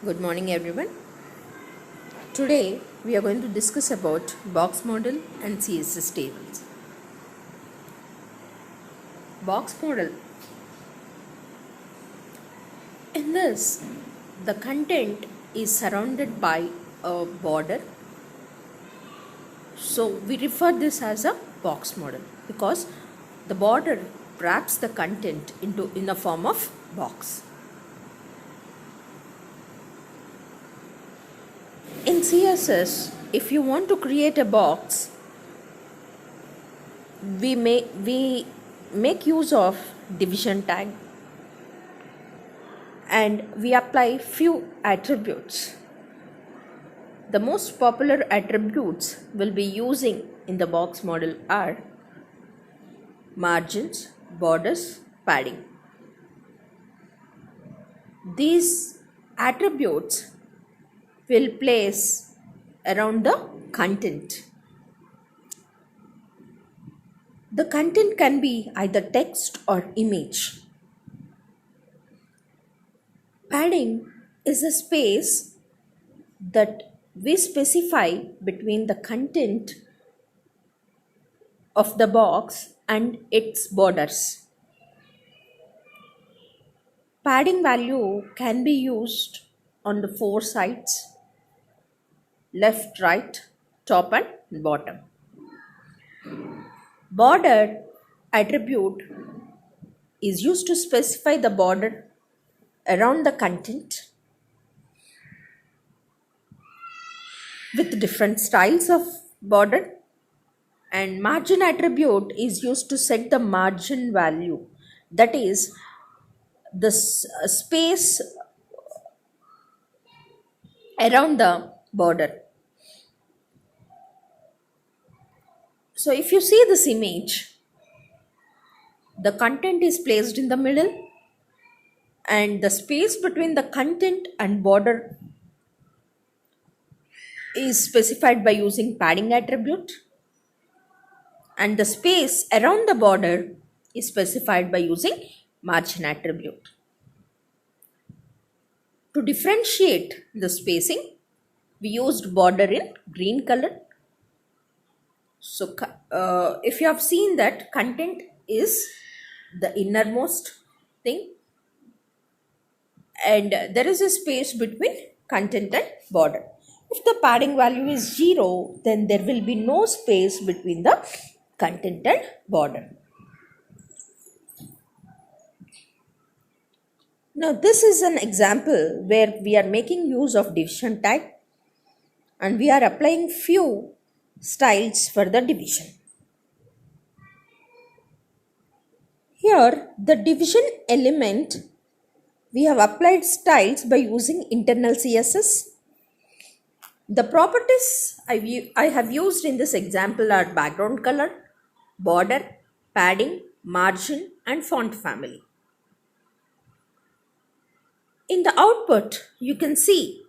Good morning everyone. Today we are going to discuss about box model and CSS tables. Box model. In this, the content is surrounded by a border. So we refer this as a box model because the border wraps the content in the form of box. In CSS, if you want to create a box, we make use of division tag and we apply few attributes. The most popular attributes we'll be using in the box model are margins, borders, padding. These attributes will place around the content. The content can be either text or image. Padding is a space that we specify between the content of the box and its borders. Padding value can be used on the four sides: left, right, top and bottom. Border attribute is used to specify the border around the content with different styles of border, and margin attribute is used to set the margin value, that is the space around the border. So if you see this image, the content is placed in the middle and the space between the content and border is specified by using padding attribute, and the space around the border is specified by using margin attribute. To differentiate the spacing, we used border in green color. So if you have seen that content is the innermost thing and there is a space between content and border. If the padding value is 0, then there will be no space between the content and border. Now this is an example where we are making use of division tag and we are applying few styles for the division. Here the division element, we have applied styles by using internal CSS. The properties I have used in this example are background color, border, padding, margin and font family. In the output, you can see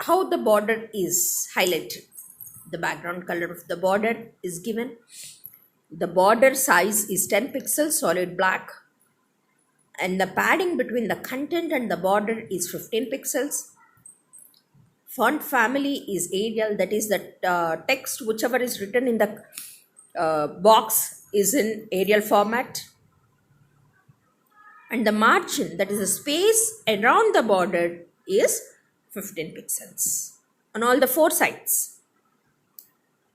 how the border is highlighted. The background color of the border is given. The border size is 10 pixels solid black. And the padding between the content and the border is 15 pixels. Font family is Arial, that is the text whichever is written in the box is in Arial format. And the margin, that is the space around the border, is 15 pixels on all the four sides.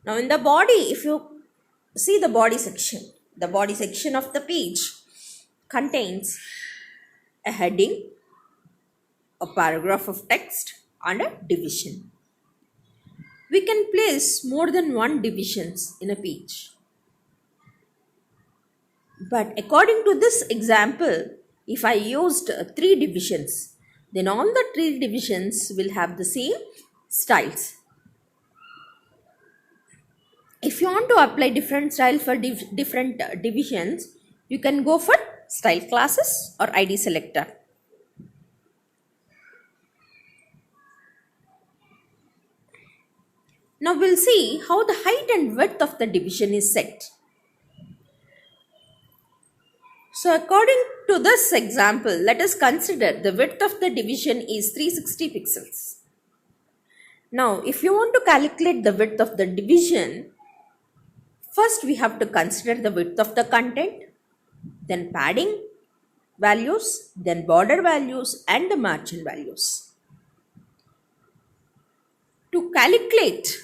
Now in the body, if you see the body section of the page contains a heading, a paragraph of text and a division. We can place more than one divisions in a page. But according to this example, if I used 3 divisions, then all the 3 divisions will have the same styles. If you want to apply different styles for different divisions, you can go for style classes or ID selector. Now we'll see how the height and width of the division is set. So according to this example, let us consider the width of the division is 360 pixels. Now, if you want to calculate the width of the division, first we have to consider the width of the content, then padding values, then border values and the margin values. To calculate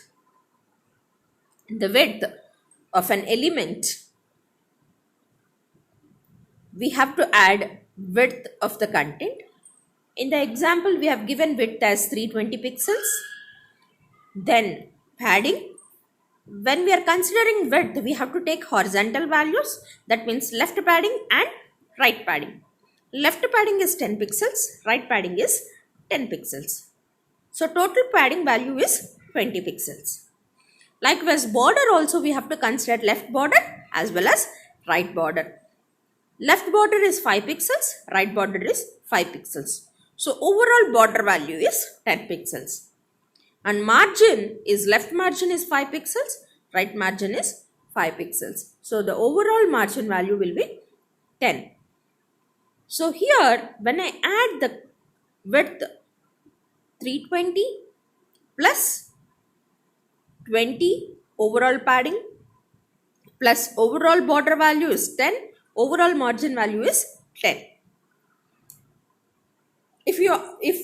the width of an element, we have to add width of the content. In the example, we have given width as 320 pixels. Then padding. When we are considering width, we have to take horizontal values. That means left padding and right padding. Left padding is 10 pixels. Right padding is 10 pixels. So total padding value is 20 pixels. Likewise, border also we have to consider left border as well as right border. Left border is 5 pixels. Right border is 5 pixels. So overall border value is 10 pixels. And margin is left margin is 5 pixels, right margin is 5 pixels. So the overall margin value will be 10. So here when I add the width 320 plus 20 overall padding plus overall border value is 10, overall margin value is 10. If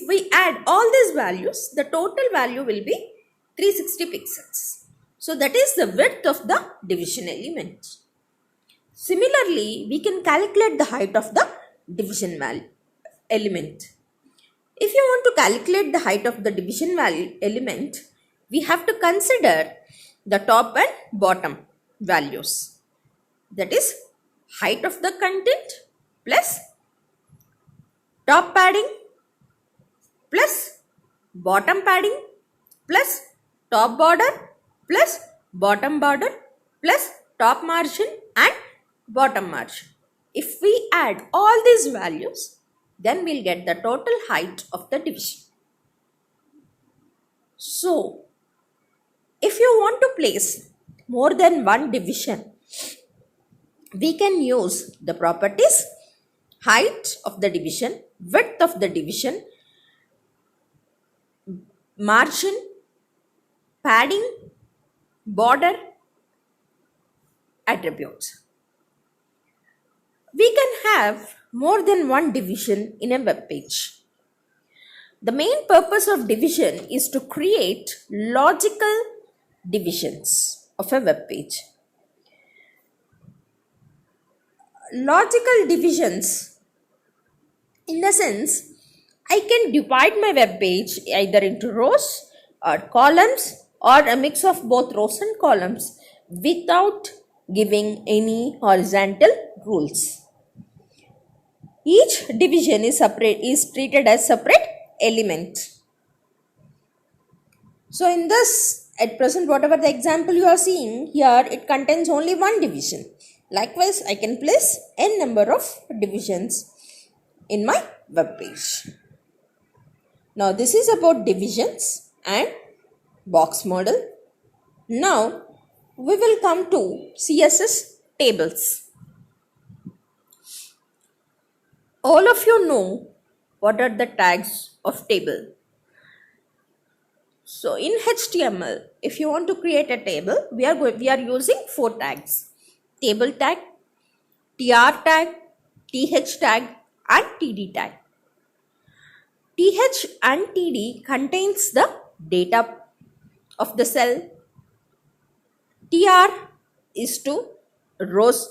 we add all these values, the total value will be 360 pixels. So that is the width of the division element. Similarly, we can calculate the height of the division element. If you want to calculate the height of the division element, we have to consider the top and bottom values. That is height of the content plus top padding plus bottom padding plus top border plus bottom border plus top margin and bottom margin. If we add all these values, then we'll get the total height of the division. So, if you want to place more than one division, we can use the properties height of the division, width of the division, margin, padding, border attributes. We can have more than one division in a web page. The main purpose of division is to create logical divisions of a web page. Logical divisions, in the sense, I can divide my web page either into rows or columns or a mix of both rows and columns without giving any horizontal rules. Each division is treated as separate element. So in this, at present, whatever the example you are seeing here, it contains only one division. Likewise, I can place n number of divisions in my web page. Now this is about divisions and box model. Now we will come to CSS tables. All of you know what are the tags of table. So in HTML, if you want to create a table, we are using 4 tags: table tag, tr tag, th tag and td tag. Th and td contains the data of the cell. Tr is to rows,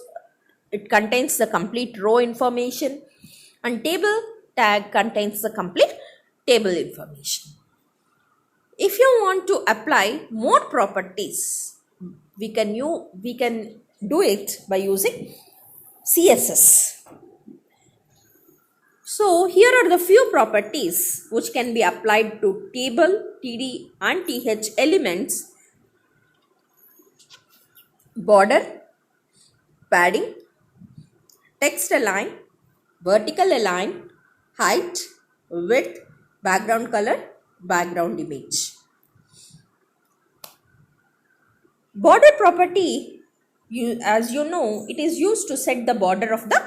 it contains the complete row information, and table tag contains the complete table information. If you want to apply more properties, we can do it by using CSS. So here are the few properties which can be applied to table, td and th elements: border, padding, text align, vertical align, height, width, background color, background image. Border property, as you know, it is used to set the border of the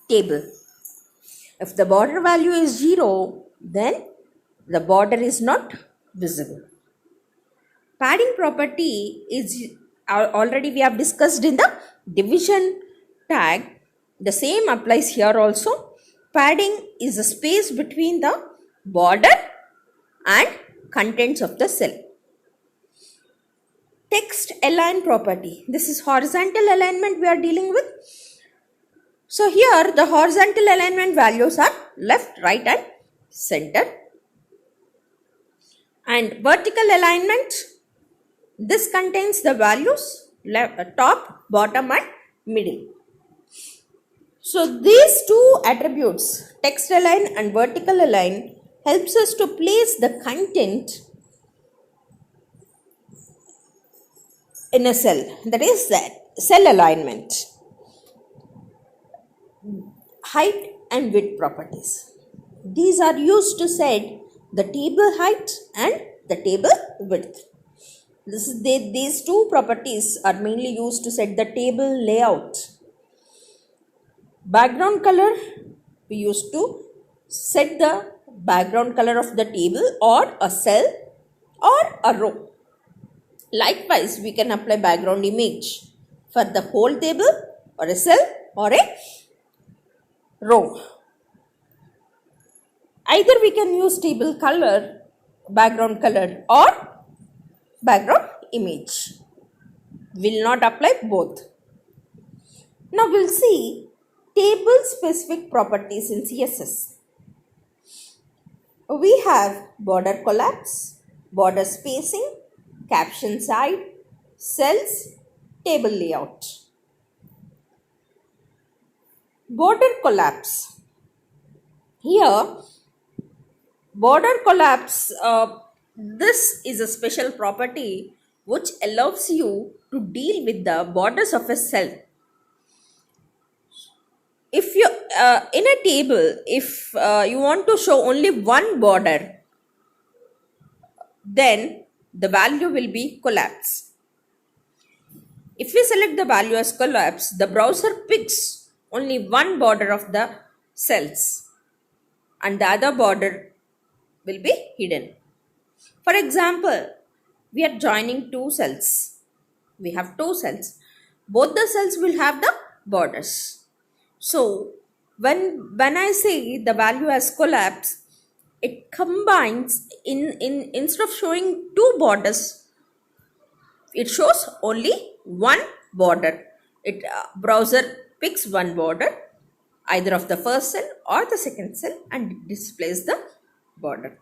table. If the border value is 0, then the border is not visible. Padding property is already we have discussed in the division tag. The same applies here also. Padding is a space between the border and contents of the cell. Text align property. This is horizontal alignment we are dealing with. So here the horizontal alignment values are left, right and center. And vertical alignment, this contains the values left, top, bottom and middle. So these two attributes, text align and vertical align, helps us to place the content in a cell. That is that cell alignment. Height and width properties. These are used to set the table height and the table width. These two properties are mainly used to set the table layout. Background color, we used to set the background color of the table or a cell or a row. Likewise, we can apply background image for the whole table or a cell or a row. Either we can use table color, background color or background image. Will not apply both. Now we'll see table specific properties in CSS. We have border collapse, border spacing, caption side, cells, table layout. Border collapse. Here, border collapse, this is a special property which allows you to deal with the borders of a cell. If you in a table, if you want to show only one border, then the value will be collapse. If we select the value as collapse, the browser picks only one border of the cells and the other border will be hidden. For example, we are joining two cells. We have two cells. Both the cells will have the borders. So, when I say the value as collapse, it combines instead of showing two borders, it shows only one border. Browser picks one border, either of the first cell or the second cell, and displays the border.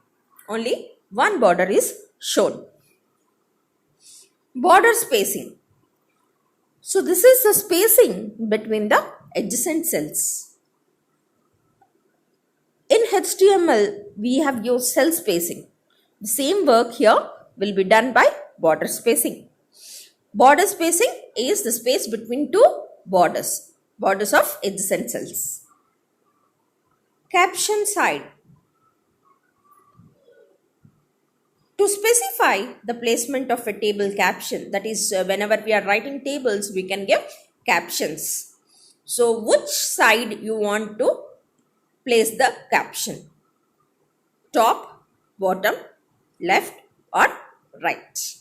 Only one border is shown. Border spacing. So this is the spacing between the adjacent cells. In HTML, we have used cell spacing. The same work here will be done by border spacing. Border spacing is the space between two borders of adjacent cells. Caption side. To specify the placement of a table caption, that is, whenever we are writing tables, we can give captions. So, which side you want to place the caption? Top, bottom, left or right?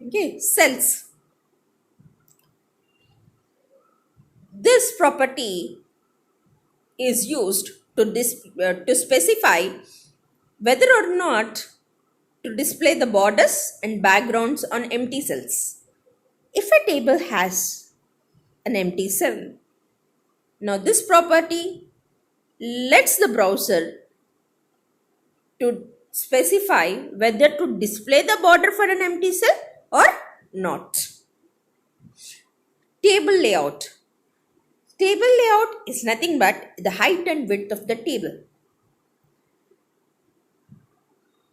Okay, cells. This property is used to specify whether or not to display the borders and backgrounds on empty cells. If a table has an empty cell, now this property lets the browser to specify whether to display the border for an empty cell or not. Table layout. Table layout is nothing but the height and width of the table.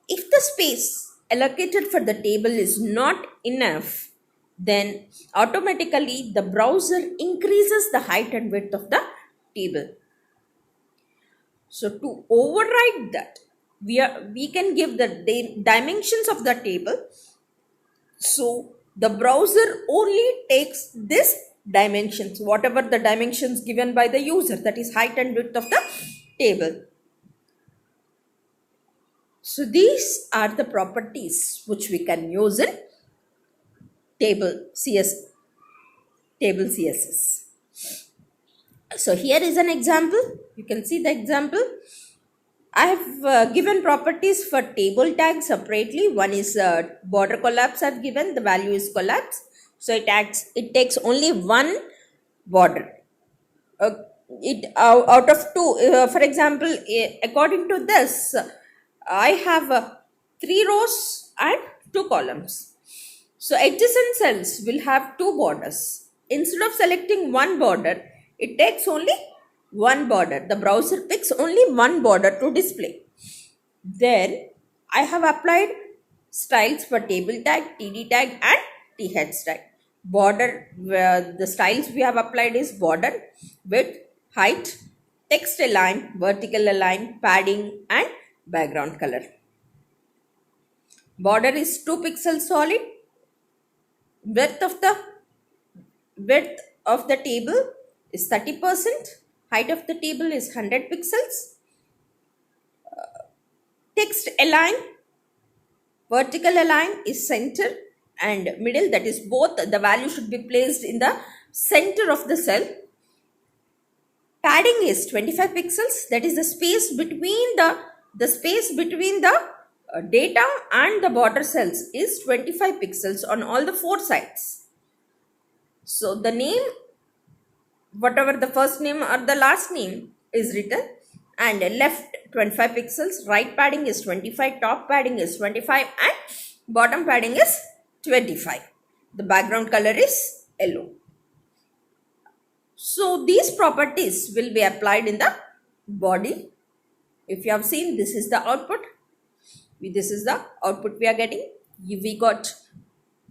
If the space allocated for the table is not enough, then automatically the browser increases the height and width of the table. So to override that, we can give the dimensions of the table. So the browser only takes this dimensions, whatever the dimensions given by the user, that is height and width of the table. So these are the properties which we can use in table CSS. So here is an example. You can see the example. I have given properties for table tag separately. One is border collapse. I have given the value is collapse. So it takes only one border. Out of two. For example, according to this, I have 3 rows and 2 columns. So adjacent cells will have 2 borders. Instead of selecting one border, it takes only one border. The browser picks only one border to display. Then I have applied styles for table tag, TD tag and TH tag. Border, the styles we have applied is border, width, height, text align, vertical align, padding and background color. Border is 2 pixels solid. Width of the table is 30%. Height of the table is 100 pixels. Text align, vertical align is center and middle, that is both the value should be placed in the center of the cell. Padding is 25 pixels, that is the space between the data and the border cells is 25 pixels on all the 4 sides. So the name, whatever the first name or the last name is written, and left 25 pixels, right padding is 25, top padding is 25 and bottom padding is 25. The background color is yellow. So these properties will be applied in the body. If you have seen, this is the output. This is the output we are getting. We got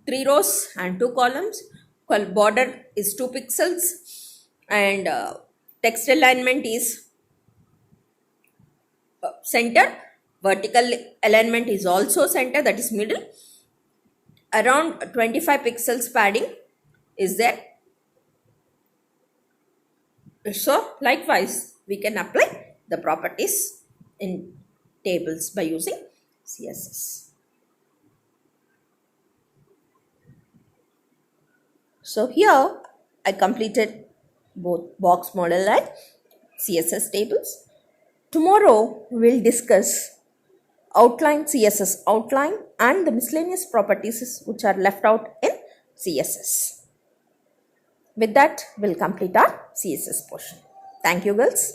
3 rows and 2 columns. Border is 2 pixels and text alignment is center. Vertical alignment is also center, that is middle. Around 25 pixels padding is there. So likewise, we can apply the properties in tables by using CSS. So here I completed both box model and CSS tables. Tomorrow we will discuss outline, CSS outline and the miscellaneous properties which are left out in CSS. With that, we'll complete our CSS portion. Thank you, girls.